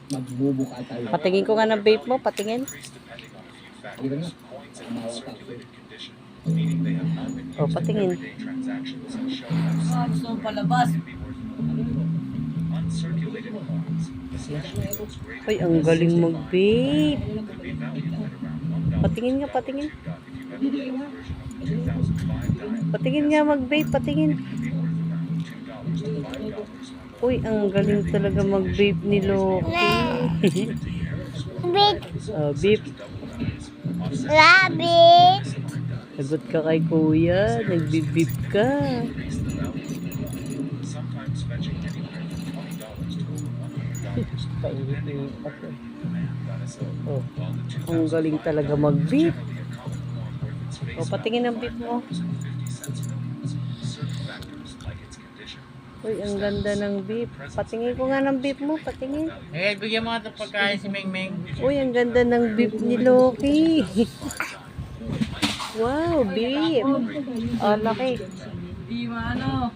Magbubuka tayo. Patingin ko nga ng vape mo, patingin. Dito na. Tumawag ka. O, patingin. Gusto mo palabas. Uy, ang galing mag-vape. Patingin nga, patingin. Patingin nga mag-vape, patingin. Uy, ang galing talaga mag-vape ni Loki. Rabbit. Vape. Rabbit. Sagot ka kay kuya. Nagbi-vape ka. Oh, ang galing talaga mag-vape. O, patingin ang vape mo. Uy, ang ganda ng vape. Patingin ko nga ng vape mo, patingin. Eh, bigyan mo nga ito pagkain si Mengmeng. Uy, ang ganda ng vape ni Loki. Wow, vape. Oh, laki. Di maano.